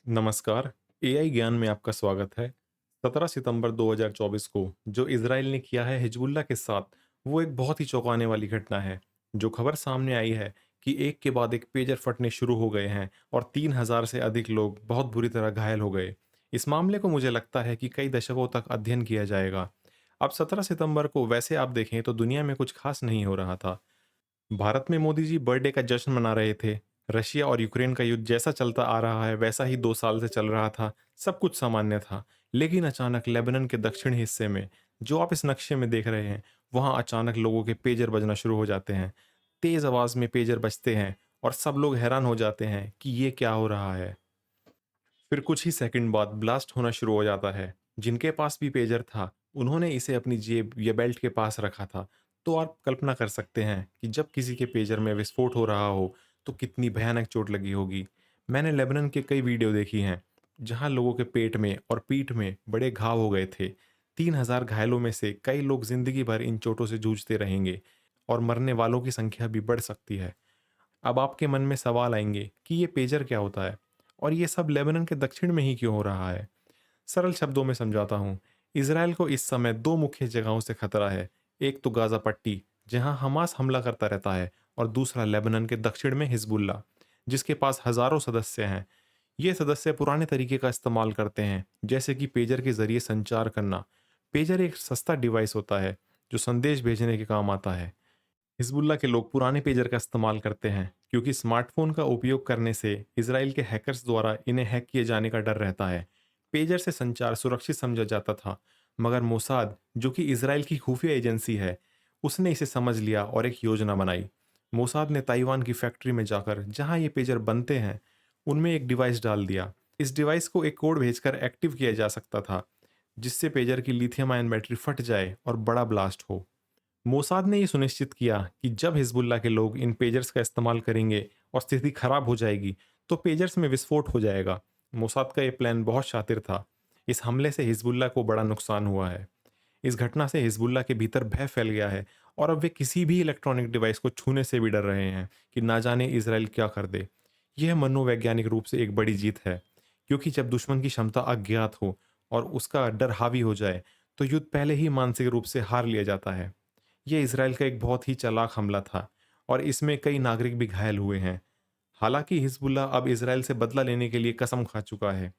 नमस्कार। एआई ज्ञान में आपका स्वागत है। 17 सितंबर 2024 को जो इजराइल ने किया है हिजबुल्लाह के साथ, वो एक बहुत ही चौंकाने वाली घटना है। जो खबर सामने आई है कि एक के बाद एक पेजर फटने शुरू हो गए हैं और 3000 से अधिक लोग बहुत बुरी तरह घायल हो गए। इस मामले को मुझे लगता है कि कई दशकों तक अध्ययन किया जाएगा। अब 17 सितंबर को वैसे आप देखें तो दुनिया में कुछ खास नहीं हो रहा था। भारत में मोदी जी बर्थडे का जश्न मना रहे थे। रशिया और यूक्रेन का युद्ध जैसा चलता आ रहा है वैसा ही 2 साल से चल रहा था। सब कुछ सामान्य था। लेकिन अचानक लेबनान के दक्षिण हिस्से में, जो आप इस नक्शे में देख रहे हैं, वहां अचानक लोगों के पेजर बजना शुरू हो जाते हैं। तेज आवाज में पेजर बजते हैं और सब लोग हैरान हो जाते हैं कि ये क्या हो रहा है। फिर कुछ ही सेकंड बाद ब्लास्ट होना शुरू हो जाता है। जिनके पास भी पेजर था, उन्होंने इसे अपनी जेब या बेल्ट के पास रखा था। तो आप कल्पना कर सकते हैं कि जब किसी के पेजर में विस्फोट हो रहा हो, तो कितनी भयानक चोट लगी होगी। मैंने लेबनान के कई वीडियो देखी हैं, जहां लोगों के पेट में और पीठ में बड़े घाव हो गए थे। 3000 घायलों में से कई लोग जिंदगी भर इन चोटों से जूझते रहेंगे और मरने वालों की संख्या भी बढ़ सकती है। अब आपके मन में सवाल आएंगे कि ये पेजर क्या होता है और ये सब लेबनान के दक्षिण में ही क्यों हो रहा है। सरल शब्दों में समझाता हूँ। इसराइल को इस समय दो मुख्य जगहों से खतरा है। एक तो गाजा पट्टी, जहां हमास हमला करता रहता है, और दूसरा लेबनान के दक्षिण में हिजबुल्ला, जिसके पास हजारों सदस्य हैं। ये सदस्य पुराने तरीके का इस्तेमाल करते हैं, जैसे कि पेजर के जरिए संचार करना। पेजर एक सस्ता डिवाइस होता है जो संदेश भेजने के काम आता है। हिजबुल्ला के लोग पुराने पेजर का इस्तेमाल करते हैं क्योंकि स्मार्टफोन का उपयोग करने से इसराइल के हैकर्स द्वारा इन्हें हैक किए जाने का डर रहता है। पेजर से संचार सुरक्षित समझा जाता था, मगर मोसाद, जो कि इसराइल की खुफिया एजेंसी है, उसने इसे समझ लिया और एक योजना बनाई। मोसाद ने ताइवान की फैक्ट्री में जाकर जहां ये पेजर बनते हैं, उनमें एक डिवाइस डाल दिया। इस डिवाइस को एक कोड भेजकर एक्टिव किया जा सकता था, जिससे पेजर की लिथियम आयन बैटरी फट जाए और बड़ा ब्लास्ट हो। मोसाद ने यह सुनिश्चित किया कि जब हिजबुल्लाह के लोग इन पेजर्स का इस्तेमाल करेंगे और स्थिति खराब हो जाएगी, तो पेजर्स में विस्फोट हो जाएगा। मोसाद का यह प्लान बहुत शातिर था। इस हमले से हिजबुल्लाह को बड़ा नुकसान हुआ है। इस घटना से हिजबुल्लाह के भीतर भय फैल गया है और अब वे किसी भी इलेक्ट्रॉनिक डिवाइस को छूने से भी डर रहे हैं कि ना जाने इसराइल क्या कर दे। यह मनोवैज्ञानिक रूप से एक बड़ी जीत है, क्योंकि जब दुश्मन की क्षमता अज्ञात हो और उसका डर हावी हो जाए, तो युद्ध पहले ही मानसिक रूप से हार लिया जाता है। ये इज़राइल का एक बहुत ही चालाक हमला था और इसमें कई नागरिक भी घायल हुए हैं। हालांकि हिजबुल्लाह अब इज़राइल से बदला लेने के लिए कसम खा चुका है,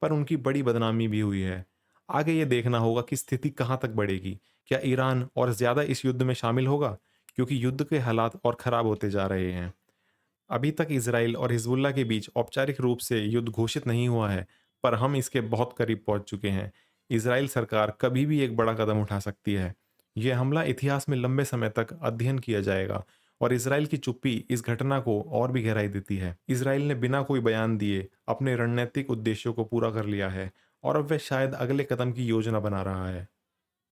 पर उनकी बड़ी बदनामी भी हुई है। आगे ये देखना होगा कि स्थिति कहाँ तक बढ़ेगी। क्या ईरान और ज़्यादा इस युद्ध में शामिल होगा? क्योंकि युद्ध के हालात और ख़राब होते जा रहे हैं। अभी तक इज़राइल और हिजबुल्लाह के बीच औपचारिक रूप से युद्ध घोषित नहीं हुआ है, पर हम इसके बहुत करीब पहुंच चुके हैं। इज़राइल सरकार कभी भी एक बड़ा कदम उठा सकती है। यह हमला इतिहास में लंबे समय तक अध्ययन किया जाएगा और इज़राइल की चुप्पी इस घटना को और भी गहराई देती है। इज़राइल ने बिना कोई बयान दिए अपने रणनीतिक उद्देश्यों को पूरा कर लिया है और अब वह शायद अगले कदम की योजना बना रहा है।